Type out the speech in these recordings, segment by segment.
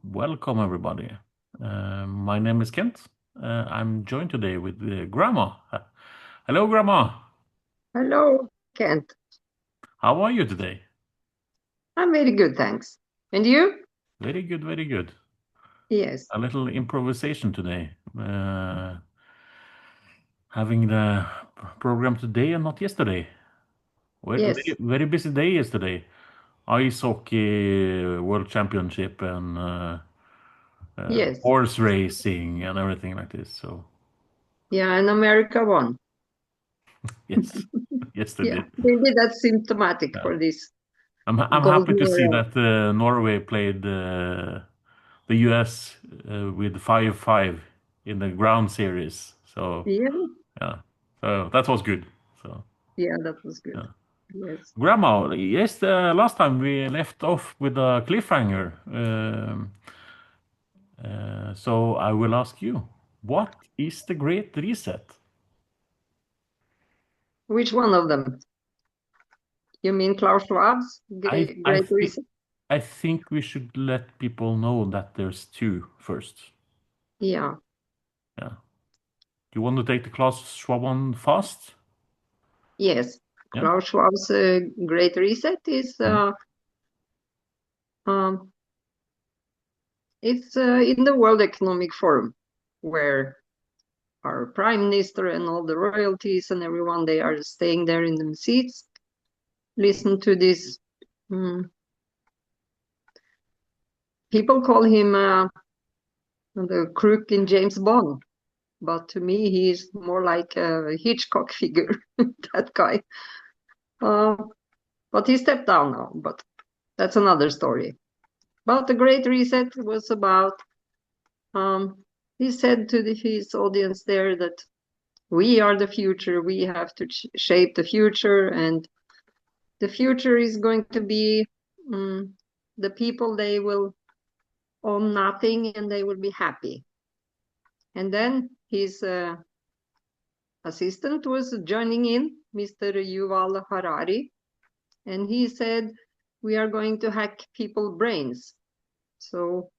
Welcome, everybody. My name is Kent. I'm joined today with Grandma. Hello, Grandma. Hello, Kent. How are you today? I'm very good, thanks. And you? Very good, very good. Yes, A little improvisation today. Having the program today and not yesterday. Very, yes, very busy day yesterday. Ice hockey world championship and yes. horse racing and everything like this. So Yeah, and America won. yes, yes, they Yeah, did. maybe that's symptomatic Yeah. for this I'm happy golden to see era. that Norway played the US with 5-5 in the ground series. So Yeah, yeah, so that was good. So yeah, that was good. yeah, Yes. Grandma, yes, the last time we left off with a cliffhanger. So I will ask you, what is the Great Reset? Which one of them? You mean Klaus Schwab's I I Great think Reset? I think we should let people know that there's two first. Yeah, Yeah. You want to take the Klaus Schwab one fast? yes. Yeah. Klaus Schwab's Great Reset is Mm. um, it's in the World Economic Forum, where our prime minister and all the royalties and everyone, they are staying there in the seats, listen to this. mm, People call him the crook in James Bond, but to me he's more like a Hitchcock figure, that guy. uh, but he stepped down now, but that's another story. But the Great Reset was about, um, he said to his audience there that we are the future, we have to shape the future, and the future is going to be, um, the people, they will own nothing and they will be happy. And then his assistant was joining in, Mr. Yuval Harari, and he said, we are going to hack people's brains. So,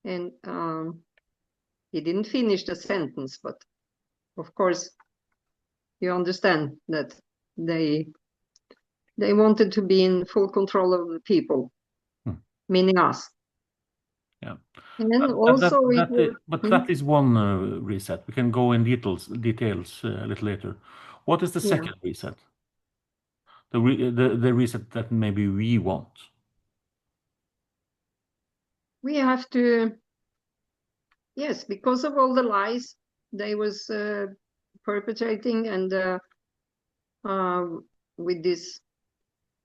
and he didn't finish the sentence, but of course, you understand that they they wanted to be in full control of the people, Mm. meaning us. Yeah. And But that also it that was, but that is one reset. We can go in details a little later. What is the yeah, second reset? The reset that maybe we want. we have to, yes, because of all the lies they was perpetrating, and uh, with this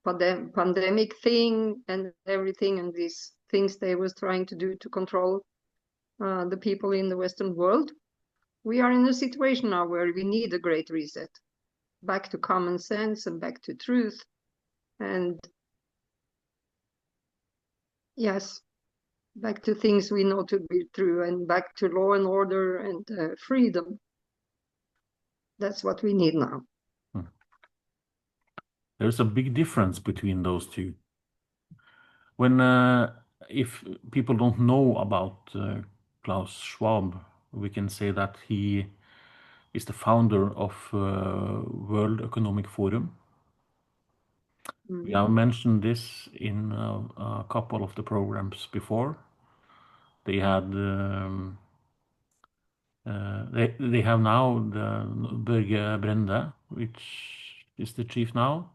pandemic thing and everything, and these things they was trying to do to control the people in the Western world. We are in a situation now where we need a great reset, back to common sense and back to truth, and yes, back to things we know to be true, and back to law and order and freedom. That's what we need now. Hmm. There's a big difference between those two. When if people don't know about Klaus Schwab, we can say that he is the founder of World Economic Forum. We Mm. have mentioned this in a couple of the programs before. They had they have now the Børge Brende, which is the chief now,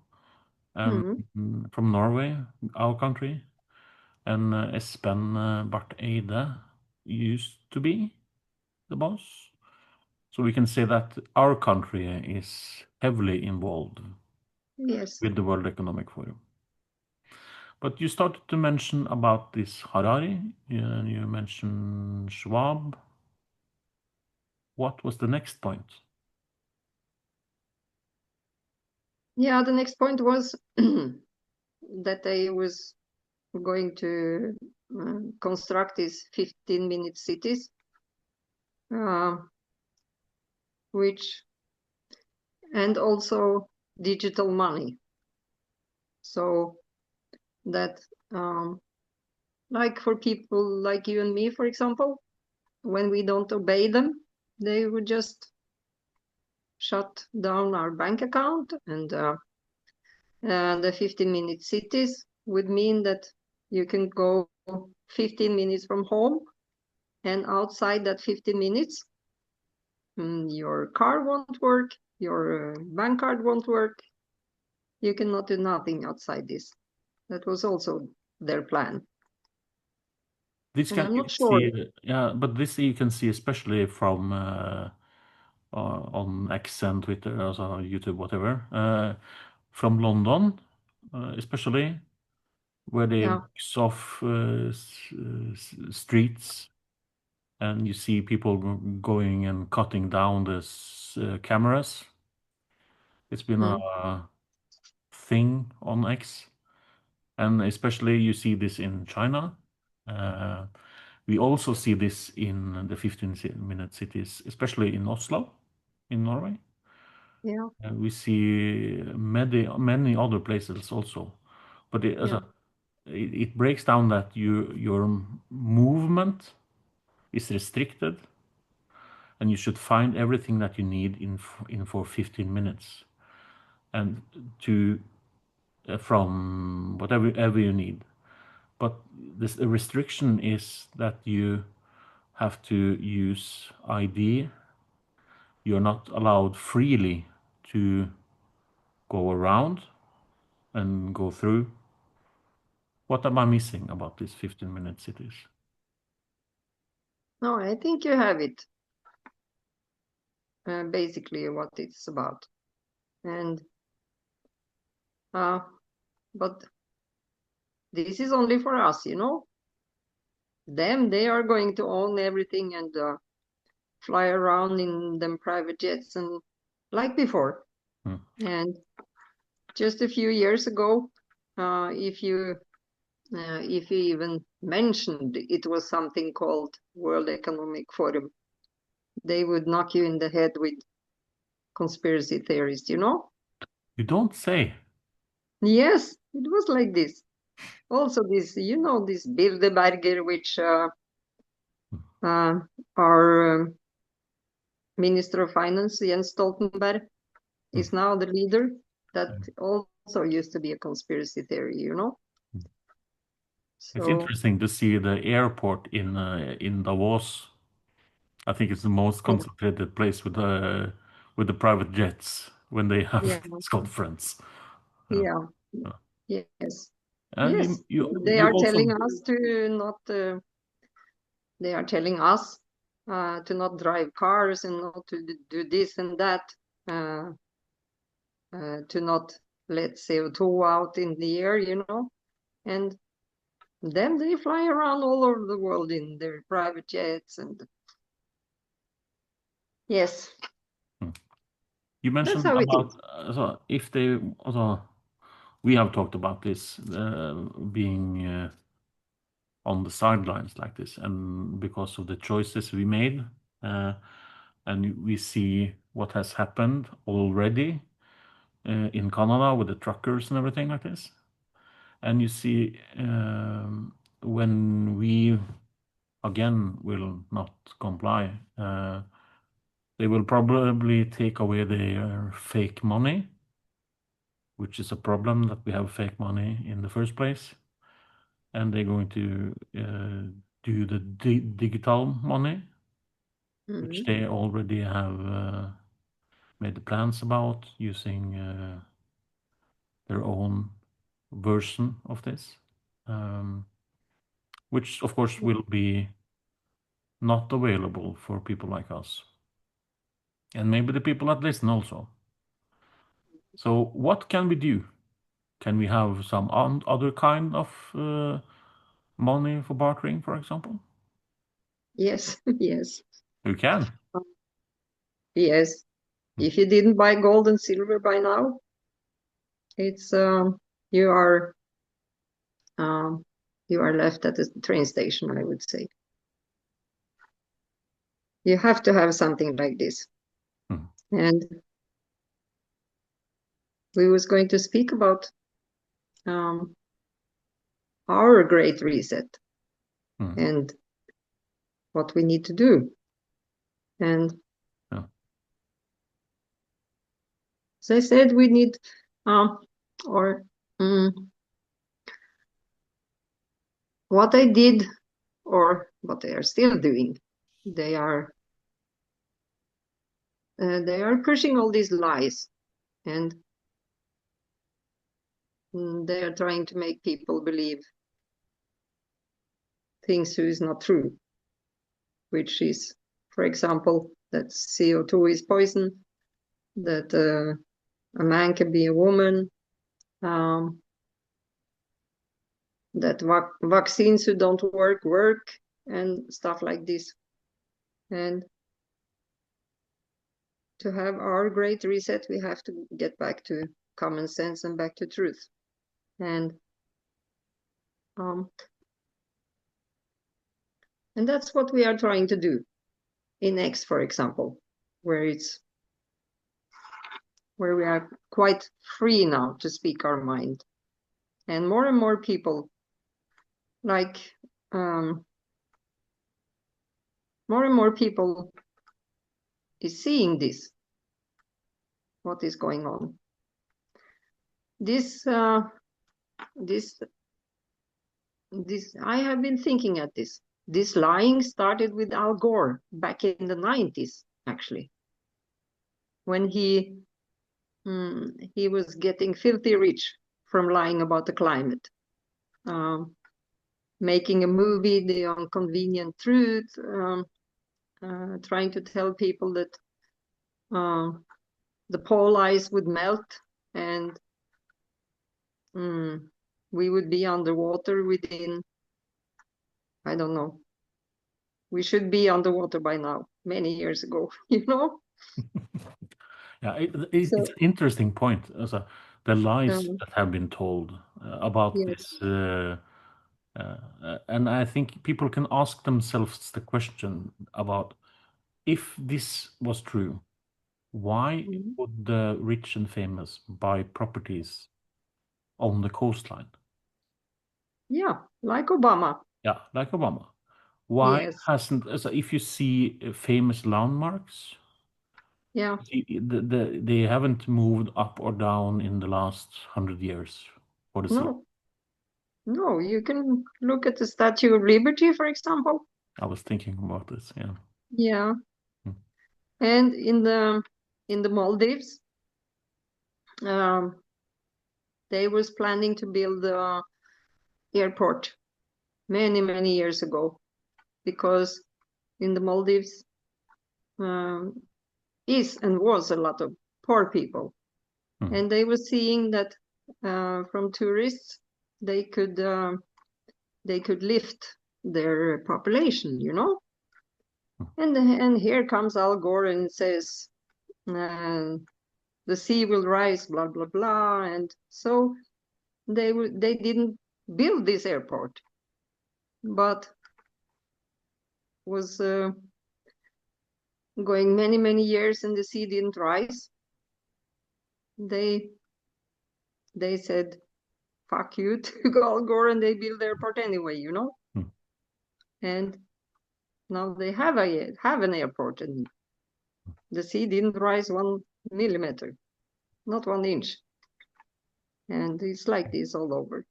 and Mm. from Norway, our country, and Espen Barth Eide used to be the boss. So we can say that our country is heavily involved Yes. with the World Economic Forum. But you started to mention about this Harari, and you mentioned Schwab. What was the next point? Yeah, the next point was that they was going to construct these 15-minute cities, uh, which, and also digital money. So that, um, Like for people like you and me, for example, when we don't obey them, they would just shut down our bank account, and the 15-minute cities would mean that you can go 15 minutes from home, and outside that 15 minutes, your car won't work, your bank card won't work. You cannot do nothing outside this. That was also their plan. This And can I'm you not sure. see, yeah, but this you can see especially from on X and Twitter, also YouTube, whatever, from London, especially where they Yeah, box off streets, and you see people going and cutting down the cameras. It's been mm, a thing on X, and especially you see this in China. Uh, we also see this in the 15-minute cities, especially in Oslo, in Norway. yeah, We see many other places also, but yeah. it breaks down that your movement is restricted, and you should find everything that you need in for 15 minutes, and to from whatever ever you need. But this the restriction is that you have to use ID. You're not allowed freely to go around and go through. What am I missing about these 15-minute cities? No, I think you have it, basically what it's about. And uh, but this is only for us, you know. Them, they are going to own everything and fly around in them private jets and like before. Hmm. And just a few years ago, if you even mentioned it was something called World Economic Forum, they would knock you in the head with conspiracy theories, you know? You don't say. Yes, it was like this. Also, this, you know, this Bilderberger, which uh, our Minister of Finance, Jens Stoltenberg, Hmm. is now the leader. That also used to be a conspiracy theory, you know? It's So, interesting to see the airport in Davos. I think it's the most yeah, concentrated place with the private jets when they have yeah, this conference. Uh, yeah, uh, yes, and yes. They you are also telling us to not, they are telling us to not drive cars and not to do this and that, uh, to not let CO2 out in the air, you know? And then they fly around all over the world in their private jets. And yes, hmm. You that's mentioned how it about is. so if they also we have talked about this being on the sidelines like this, and because of the choices we made, uh, and we see what has happened already in Canada with the truckers and everything like this. And you see when we again will not comply, they will probably take away their fake money, which is a problem that we have fake money in the first place. And they're going to do the digital money, which Mhm. they already have made the plans about using their own version of this, um, which of course will be not available for people like us, and maybe the people that listen also. So what can we do? Can we have some other kind of money for bartering, for example? Yes, yes, We can. yes. Hmm. If you didn't buy gold and silver by now, it's you are um, you are left at the train station, I would say. You have to have something like this. Hmm. And we was going to speak about um, our great reset. Mm. and what we need to do. And Yeah. as I said, we need, or mm, what I did, or what they are still doing, they are pushing all these lies, and they are trying to make people believe things who is not true, which is, for example, that CO2 is poison, that a man can be a woman, um, that vaccines who don't work, and stuff like this. And to have our great reset, we have to get back to common sense and back to truth. And um, and that's what we are trying to do in X, for example, where we are quite free now to speak our mind, and more people, like um, more and more people is seeing this, what is going on. This this I have been thinking at this. This lying started with Al Gore back in the 90s, actually, when he was getting filthy rich from lying about the climate, um, making a movie, The Inconvenient Truth, trying to tell people that the pole ice would melt and we would be underwater within, I don't know, we should be underwater by now, many years ago, you know? Yeah, it's So, an interesting point. Also, the lies um, that have been told about yes. this, and I think people can ask themselves the question about if this was true, why Mhm. would the rich and famous buy properties on the coastline? Yeah, like Obama. Yeah, like Obama. Why Yes. hasn't, so if you see famous landmarks, Yeah. they haven't moved up or down in the last 100 years for the sea. No, no, you can look at the Statue of Liberty, for example. I was thinking about this. Yeah. Yeah. Mm. And in the Maldives, um, they was planning to build a airport many years ago, because in the Maldives um, is and was a lot of poor people, Mm. and they were seeing that from tourists they could lift their population, you know. Mm. And here comes Al Gore and says uh, the sea will rise, blah blah blah, and so they didn't build this airport, but was going many years and the sea didn't rise. They said fuck you to Al Gore, and they built the airport anyway, you know. Mm. And now they have an airport, and the sea didn't rise 1 millimeter, not 1 inch, and it's like this all over. Uh,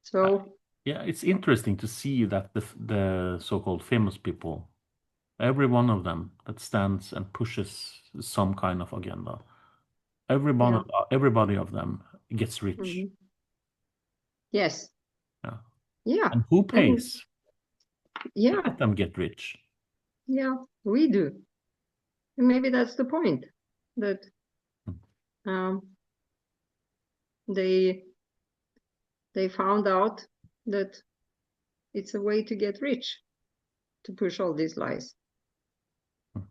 So yeah, it's interesting to see that the so-called famous people, every one of them that stands and pushes some kind of agenda, yeah. everybody of them gets rich. Mhm. Yes. Yeah. Yeah. And who And pays to yeah, let them get rich? yeah, we do. And maybe that's the point, that Mm. um, they they found out that it's a way to get rich, to push all these lies. Mm.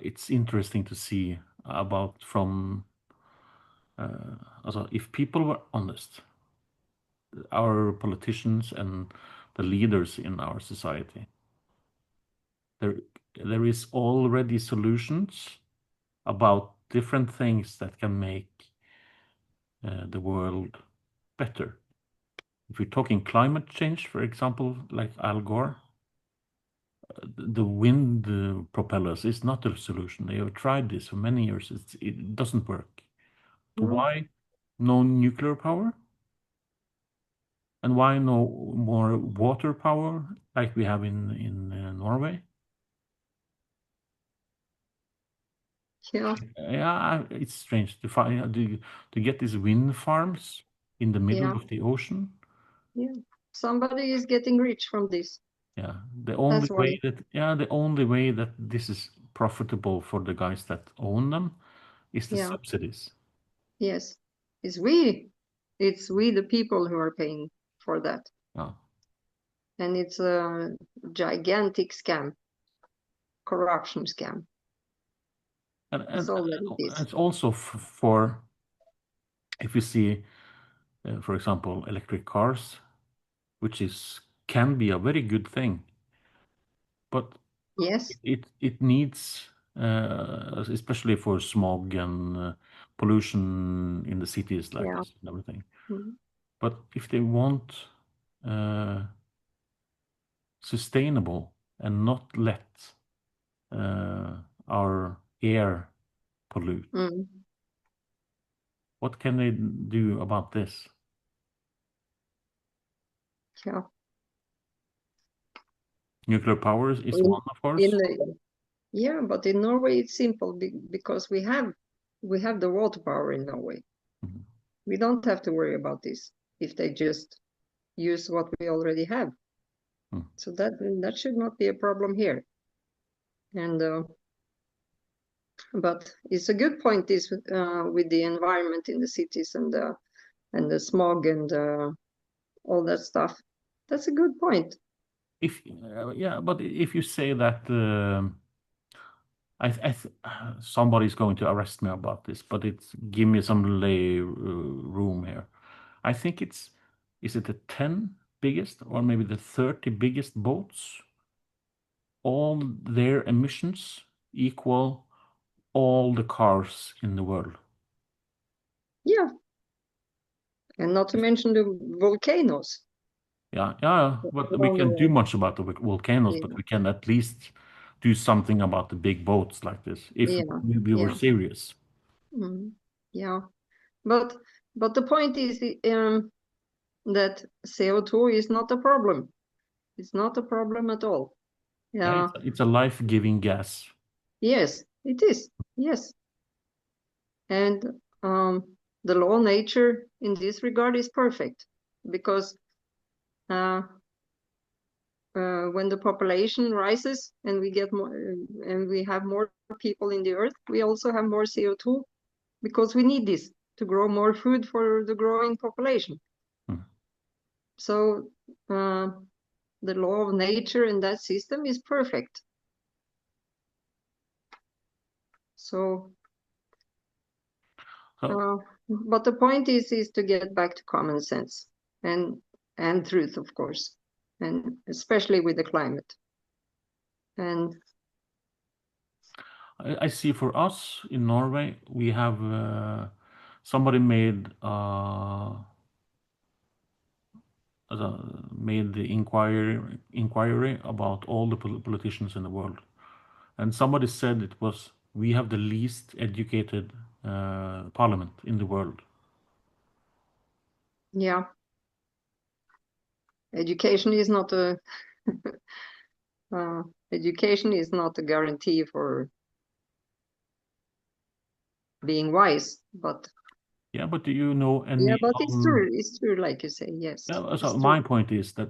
It's interesting to see about from also if people were honest, our politicians and the leaders in our society, there there is already solutions about different things that can make the world better. if you're talking climate change, for example, like Al Gore, the wind propellers is not the solution. They have tried this for many years. It doesn't work. So Mm, why no nuclear power? And why no more water power like we have in Norway? yeah, Yeah, it's strange to find to get these wind farms in the middle yeah, of the ocean. yeah. Somebody is getting rich from this. Yeah, That's why. the only way that this is profitable for the guys that own them is the Yeah, subsidies. yes. It's we. It's we, the people, who are paying for that. Yeah. And it's a gigantic scam, corruption scam. That's all that it is. It's also for if you see, for example, electric cars, which is can be a very good thing, but Yes. it needs, especially for smog and pollution in the cities like Yeah. this and everything. Mhm. But if they want uh, sustainable and not let uh, our air pollute, Mm. what can they do about this? Yeah. Nuclear power is In one, of course. in the, yeah, but in Norway it's simple because we have the water power in Norway. Mhm. We don't have to worry about this if they just use what we already have. Mm. So that should not be a problem here. And but it's a good point this with the environment in the cities and the smog and all that stuff. That's a good point. If yeah, but if you say that, somebody's going to arrest me about this, but it's give me some lay room here. I think is it the 10 biggest or maybe the 30 biggest boats? All their emissions equal all the cars in the world. Yeah, and not to mention the volcanoes Yeah, yeah, but we around the can't do world. much about the volcanoes, but Yeah, we can at least do something about the big boats like this if yeah, we were yeah, serious. mm, yeah. But the point is that CO2 is not a problem. It's not a problem at all. Yeah, Yeah, it's a life-giving gas. yes, it is. Yes, and the law of nature in this regard is perfect because uh, when the population rises and we get more and we have more people in the earth, we also have more CO2 because we need this to grow more food for the growing population. Hmm. So the law of nature in that system is perfect. So, So but the point is to get back to common sense and truth, of course, and especially with the climate. And I see for us in Norway, we have somebody made the inquiry about all the politicians in the world, and somebody said it was we have the least educated parliament in the world. yeah, education is not a uh, education is not a guarantee for being wise, but Yeah, but do you know yeah, any but it's true. It's true, like you say. Yes, yeah, so it's true. my point is that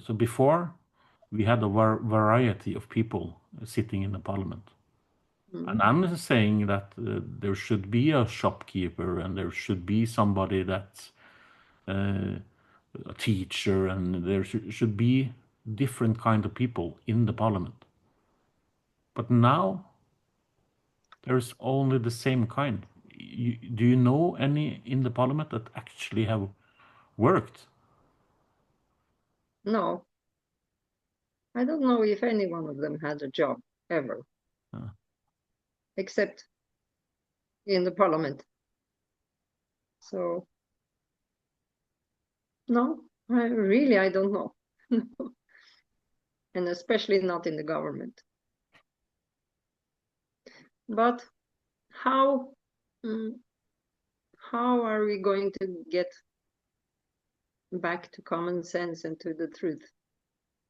so before we had a variety of people sitting in the parliament. And Mm. I'm not saying that there should be a shopkeeper and there should be somebody that's uh, a teacher and there should be different kind of people in the parliament. But now there's only the same kind. Do you know any in the parliament that actually have worked? No, I don't know if any one of them had a job ever, Uh, except in the parliament. So No, I don't know. And especially not in the government. But how mm, how are we going to get back to common sense and to the truth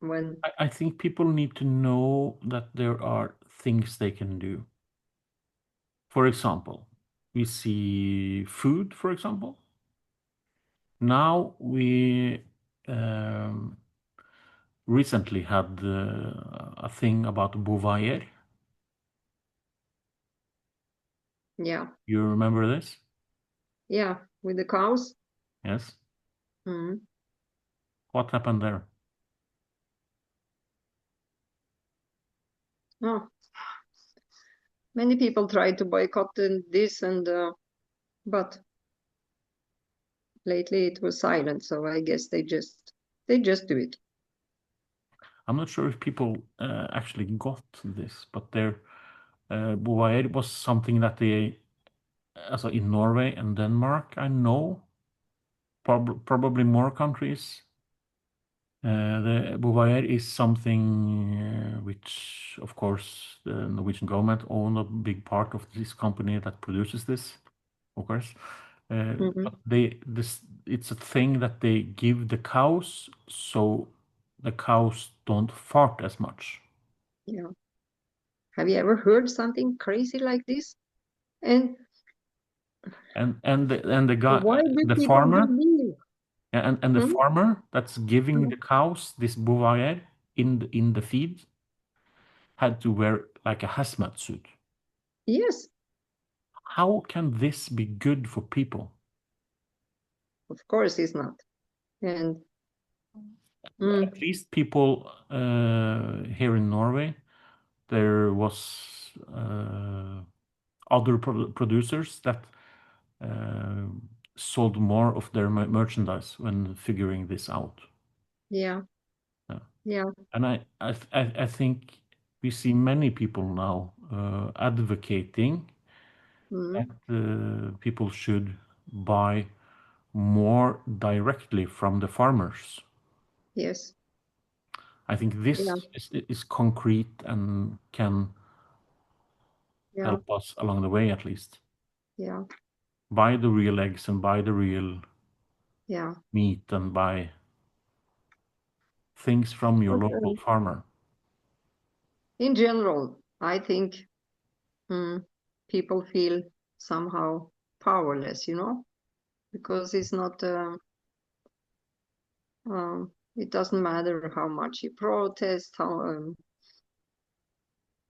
when I think people need to know that there are things they can do. For example, we see food, for example. Now we um, recently had a thing about Bovaer. yeah, You remember this? yeah, with the cows? Yes. Mm. What happened there? Oh, many people tried to boycott this and but lately it was silent, so I guess they just do it. I'm not sure if people actually got this, but their Bovaer was something that they, also in Norway and Denmark, I know, probably more countries. The Bovaer is something which, of course, the Norwegian government own a big part of this company that produces this, of course. Hmm. But it's a thing that they give the cows so the cows don't fart as much. Yeah. Have you ever heard something crazy like this? And And the guy, why do the people farmer, believe? and the Hmm? farmer that's giving Mm. the cows this Bovaer in the feed had to wear like a hazmat suit. Yes, How can this be good for people? of course it's not. And mm, At least people here in Norway, there was other producers that uh, sold more of their merchandise when figuring this out. yeah, Yeah. yeah, And I think we see many people now advocating that mm, people should buy more directly from the farmers. yes, I think this yeah, is concrete and can yeah, help us along the way at least. yeah, Buy the real eggs and buy the real yeah. meat and buy things from your But local farmer. in general, I think mm, people feel somehow powerless, because it's not. It doesn't matter how much you protest, how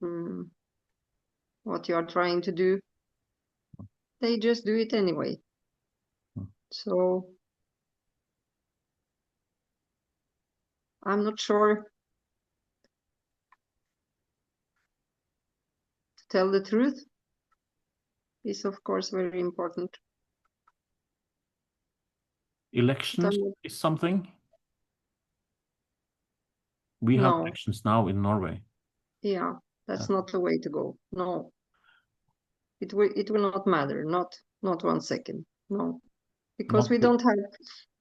mm, what you are trying to do. They just do it anyway. So I'm not sure. To tell the truth is, of course, very important. But Elections I'm is something. We have no, elections now in Norway. yeah, Uh, that's not the way to go. No, it will not matter. Not 1 second. No, because not we with, don't have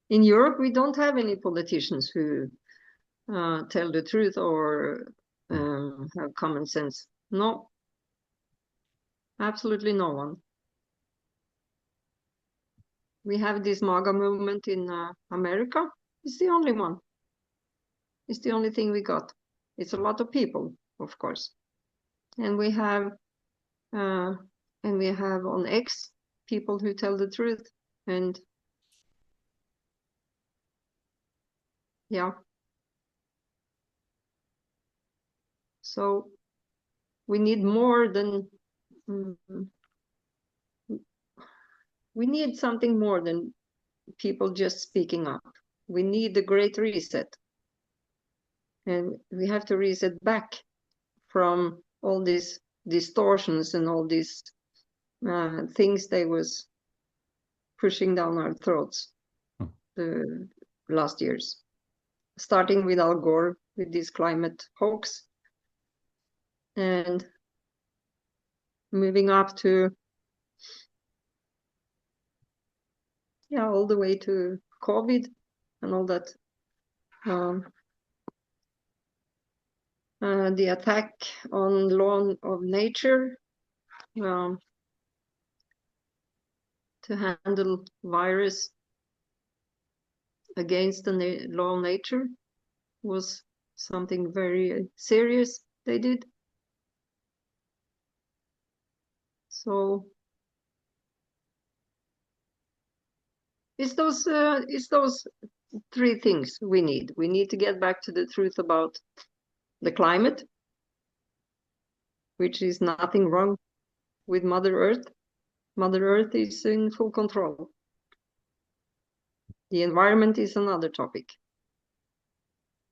in Europe we don't have any politicians who tell the truth or have common sense. No, absolutely no one. We have this MAGA movement in America. It's the only one. It's the only thing we got. It's a lot of people, of course, and uh, we have on X people who tell the truth, and yeah, so we need more than mm, we need something more than people just speaking up. We need the great reset, and we have to reset back from all these distortions and all these things they was pushing down our throats the last years, starting with Al Gore with this climate hoax and moving up to yeah all the way to COVID and all that. The attack on law of nature, um, to handle virus against the law of nature was something very serious they did. So it's those three things we need. We need to get back to the truth about the climate, which is nothing wrong with Mother Earth. Mother Earth is in full control. The environment is another topic.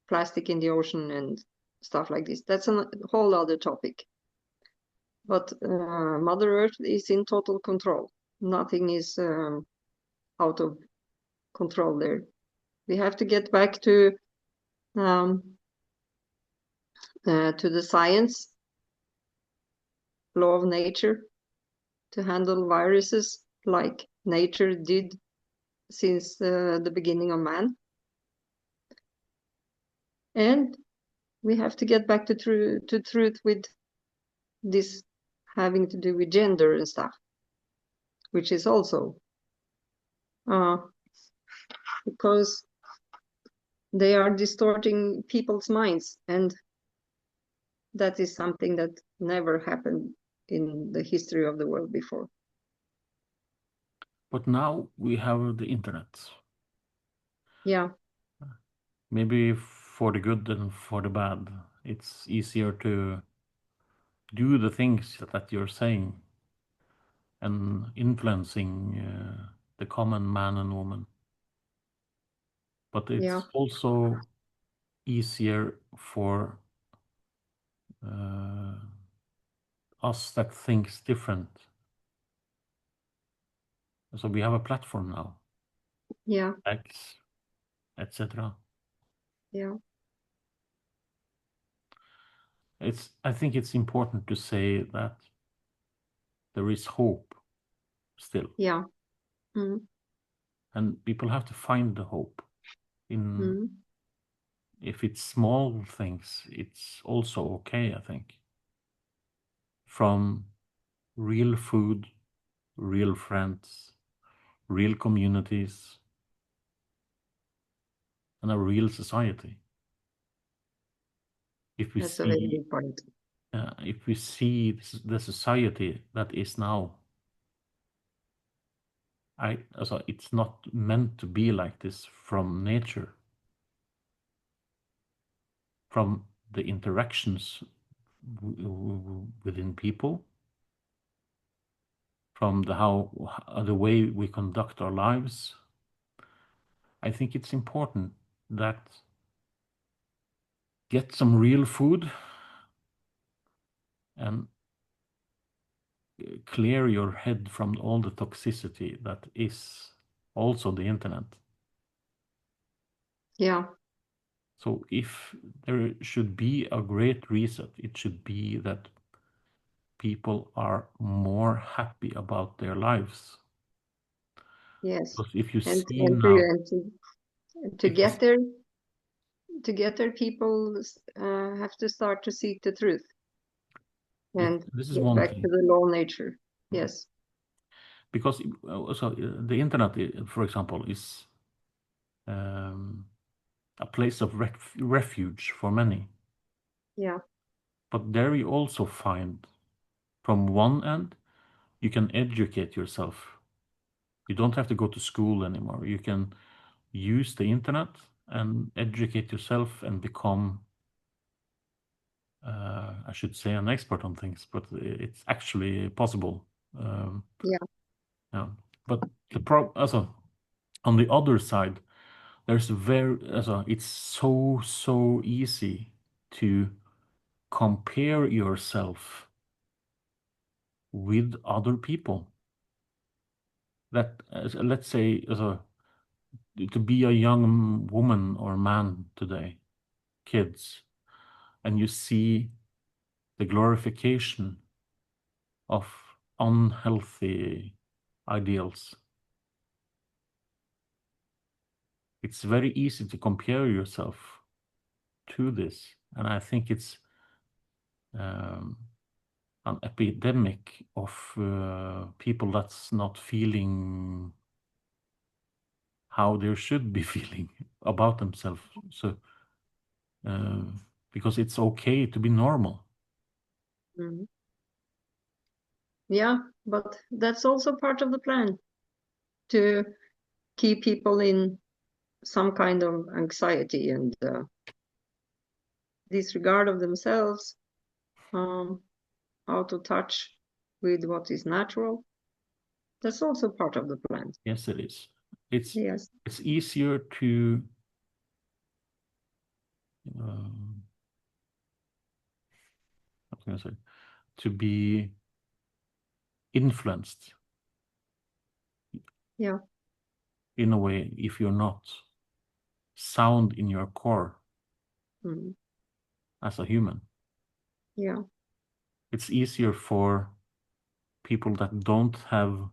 Plastic in the ocean and stuff like this. That's a whole other topic. But Mother Earth is in total control. Nothing is out of control there. We have to get back to the science, law of nature, to handle viruses like nature did since the beginning of man. And we have to get back to truth with this having to do with gender and stuff, which is also because they are distorting people's minds, and that is something that never happened in the history of the world before. But now we have the internet. Yeah. Maybe for the good and for the bad. It's easier to do the things that you're saying and influencing the common man and woman. But Yeah. it's also easier for uh, us that thinks different. So we have a platform now, Yeah. X, etc. Yeah. I think it's important to say that there is hope still, Yeah. Mm. and people have to find the hope in. Mm. If it's small things, it's also okay, I think. From real food, real friends, real communities, and a real society. If we That's a very see, good point. if we see the society that is now, also, it's not meant to be like this from nature, from the interactions within people, from the way we conduct our lives. I think it's important that get some real food and clear your head from all the toxicity that is also the internet. Yeah. So if there should be a great reset, it should be that people are more happy about their lives. Yes. Because if you And see and now, to, and to if you, get there, people have to start to seek the truth and this is get one back to thing, the law of nature. Yes. because the internet, for example, is um, a place of refuge for many. Yeah. But there you also find, from one end, you can educate yourself. You don't have to go to school anymore. You can use the internet and educate yourself and become, I should say, an expert on things, but it's actually possible. Um, Yeah. yeah. But also, on the other side, it's so easy to compare yourself with other people. That let's say to be a young woman or man today, kids, and you see the glorification of unhealthy ideals. it's very easy to compare yourself to this. And I think it's an epidemic of people that's not feeling how they should be feeling about themselves. So, uh, because it's okay to be normal. Mhm. Yeah, but that's also part of the plan to keep people in some kind of anxiety and disregard of themselves, out of touch with what is natural. That's also part of the plan. Yes, it is. It's Yes. it's easier to um, how can I say, to be influenced Yeah. in a way if you're not sound in your core Mm. as a human. Yeah. It's easier for people that don't have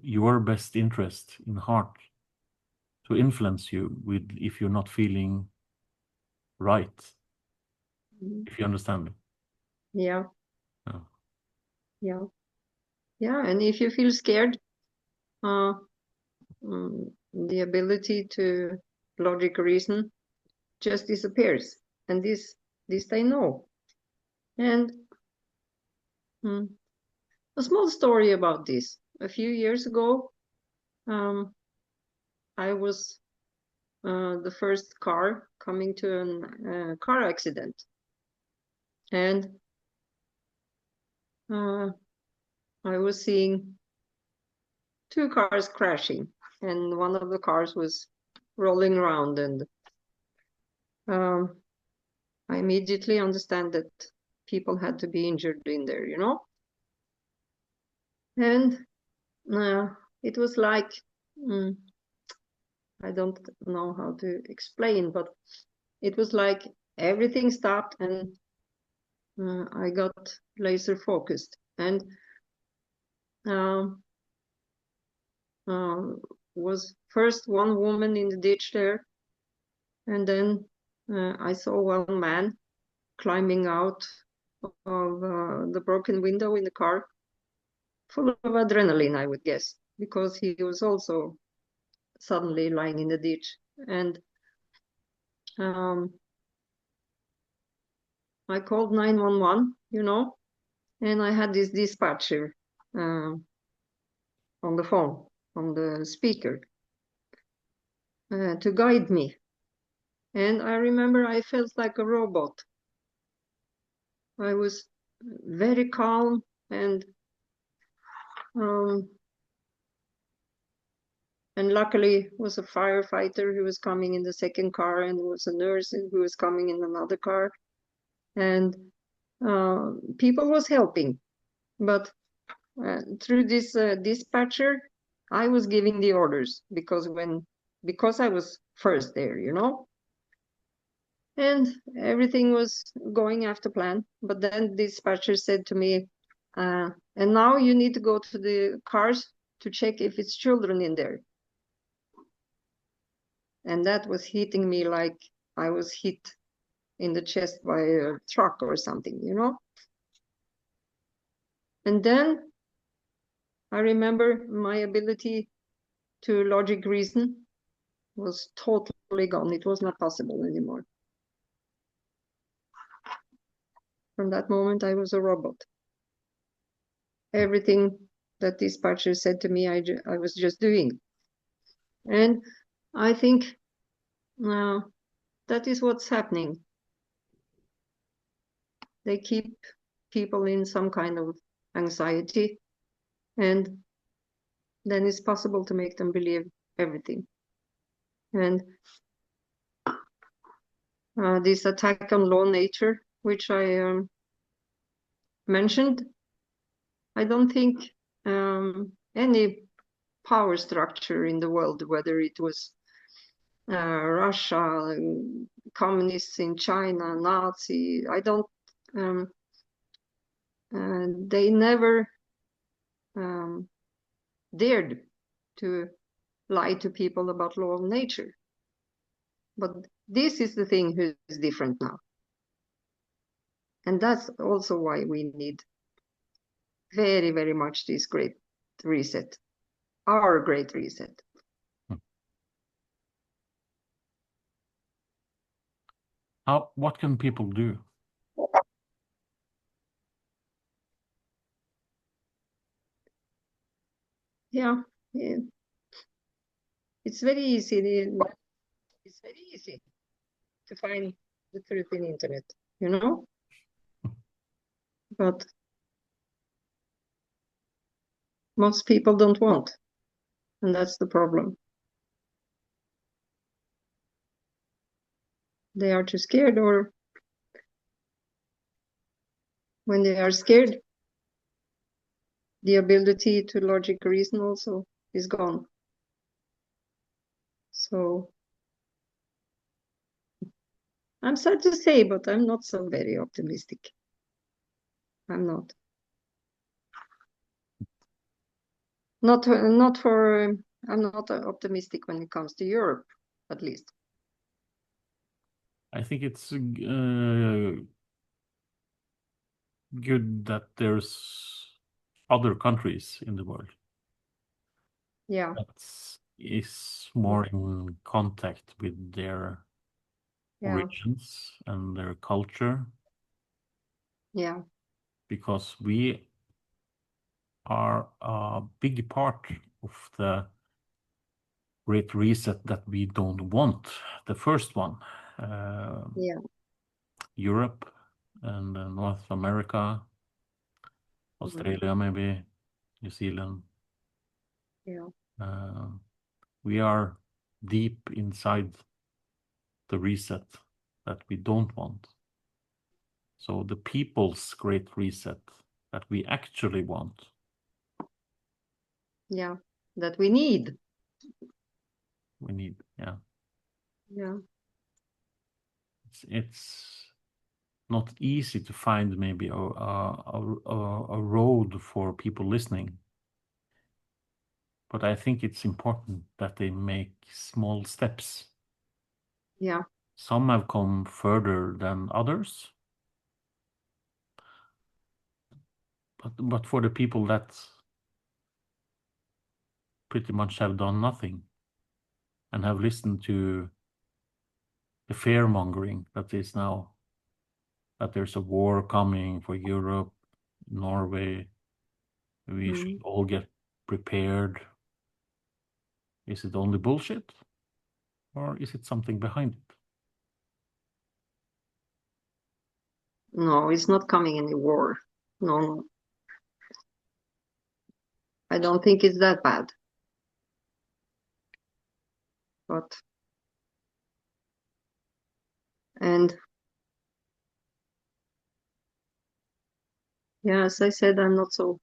your best interest in heart to influence you with if you're not feeling right, Mm. if you understand me. Yeah. Yeah. Yeah. Yeah. And if you feel scared, uh, the ability to logic reason just disappears. And this they know. And mm, a small story about this. A few years ago, um, I was the first car coming to a car accident. And I was seeing two cars crashing, and one of the cars was rolling around. And um, I immediately understand that people had to be injured in there, you know? And it was like, mm, I don't know how to explain, but it was like everything stopped and I got laser focused. And um, was first one woman in the ditch there, and then I saw one man climbing out of the broken window in the car, full of adrenaline, I would guess, because he was also suddenly lying in the ditch. And um, I called 911, you know, and I had this dispatcher on the phone, on the speaker, to guide me. And I remember I felt like a robot. I was very calm, and um, luckily was a firefighter who was coming in the second car, and was a nurse who was coming in another car, and people was helping. But through this dispatcher, I was giving the orders because I was first there, you know, and everything was going after plan. But then the dispatcher said to me, and now you need to go to the cars to check if it's children in there. And that was hitting me like I was hit in the chest by a truck or something, you know. And then I remember my ability to logic reason was totally gone. It was not possible anymore. From that moment, I was a robot. Everything that dispatcher said to me, I was just doing. And I think uh, that is what's happening. They keep people in some kind of anxiety, and then it's possible to make them believe everything. And this attack on law nature, which I mentioned, I don't think any power structure in the world, whether it was Russia, communists in China, Nazi, I don't, they never dared to lie to people about law of nature. But this is the thing who is different now. And that's also why we need very, very much this great reset, our great reset. What can people do? Yeah, it's very easy. It's very easy to find the truth in the internet, you know? But most people don't want, and that's the problem. They are too scared, or when they are scared, the ability to logic reason also is gone. So I'm sad to say, but I'm not so very optimistic. I'm not. Not for. I'm not optimistic when it comes to Europe, at least. I think it's good that there's other countries in the world Yeah, that is more in contact with their yeah, origins and their culture, yeah, because we are a big part of the great reset that we don't want. The first one, yeah, Europe and North America, Australia, maybe New Zealand. yeah, Uh, we are deep inside the reset that we don't want. So the people's great reset that we actually want. yeah. That we need. We need, yeah. Yeah, It's not easy to find maybe a road for people listening. But I think it's important that they make small steps. yeah, Some have come further than others. But for the people that pretty much have done nothing and have listened to the fear mongering that is now, that there's a war coming for Europe, Norway, we should all get prepared. Is it only bullshit? Or is it something behind it? No, it's not coming any war. No, no. I don't think it's that bad. But and yeah, as I said, I'm not so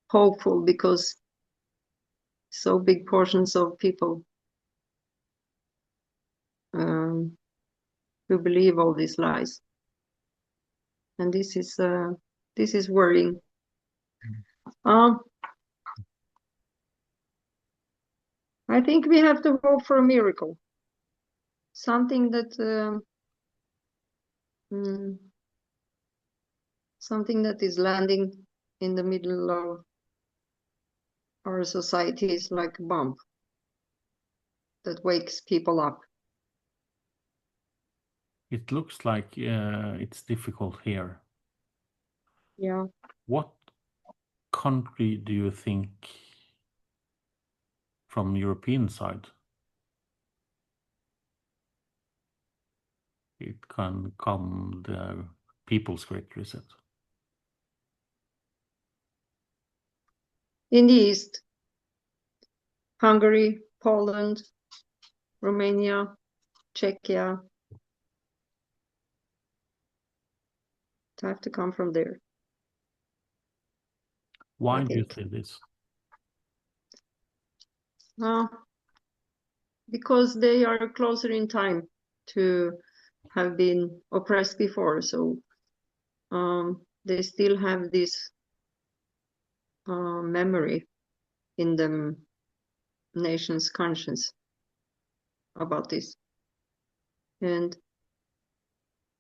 hopeful because so big portions of people who believe all these lies, and this is worrying. Um, I think we have to hope for a miracle, something that mm, something that is landing in the middle of our societies like a bomb that wakes people up. It looks like it's difficult here. Yeah. What country do you think from European side it can come the people's great reset? In the East, Hungary, Poland, Romania, Czechia, it have to come from there, I Why do you think. say this? Uh, because they are closer in time to have been oppressed before, so they still have this memory in them. nation's conscience about this. And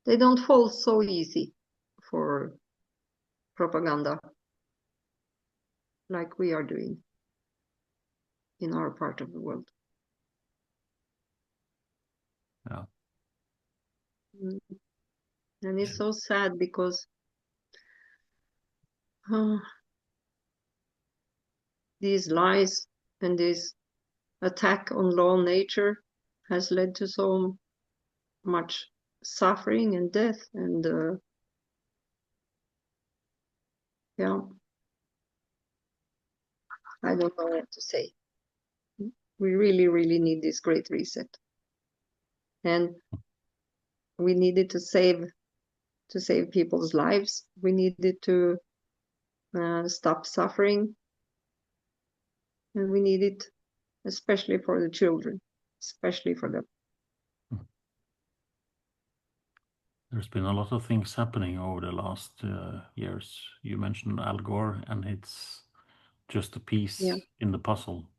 they don't fall so easy for propaganda like we are doing in our part of the world. Yeah. And it's so sad because these lies and this attack on law and nature has led to so much suffering and death. And yeah, I don't know what to say. We really, really need this great reset. And we needed to save people's lives. We needed to stop suffering. And we need it especially for the children, especially for them. There's been a lot of things happening over the last years. You mentioned Al Gore, and it's just a piece in the puzzle.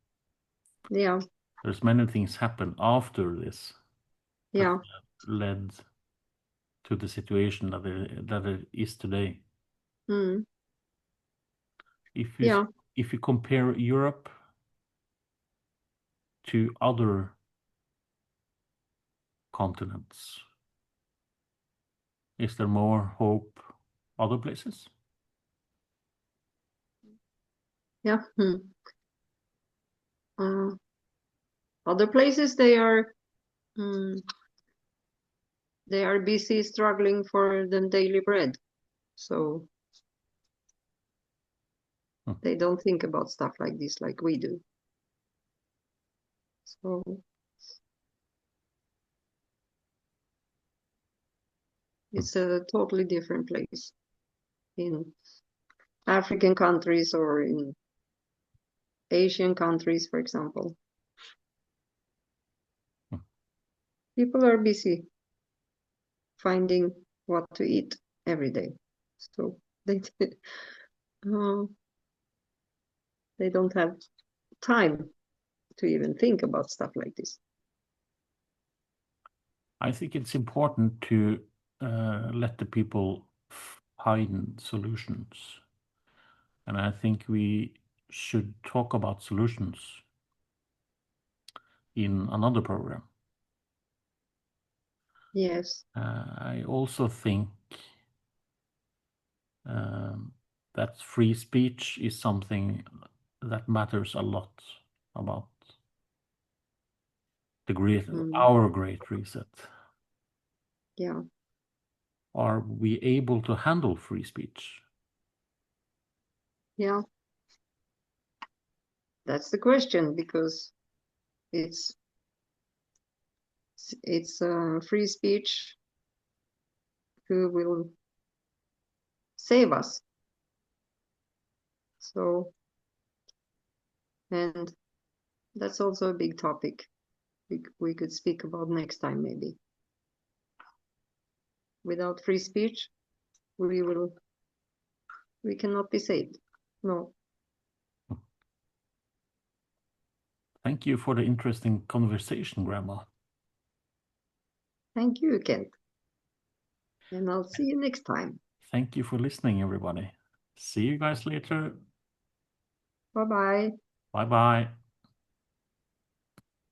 Yeah. There's many things happen after this that led to the situation that it is today. Mm. If you compare Europe to other continents, is there more hope other places? Yeah. Other places they are busy struggling for the daily bread, so they don't think about stuff like this like we do. So it's a totally different place in African countries or in Asian countries, for example. People are busy finding what to eat every day, so they they don't have time to even think about stuff like this. I think it's important to let the people find solutions. And I think we should talk about solutions in another program. Yes. I also think that free speech is something that matters a lot about our great reset. Yeah. Are we able to handle free speech? Yeah. That's the question, because it's free speech who will save us. So, and that's also a big topic we could speak about next time, maybe. Without free speech, we cannot be saved. No. Thank you for the interesting conversation, Grandma. Thank you, Kent. And I'll see you next time. Thank you for listening, everybody. See you guys later. Bye-bye. Bye-bye.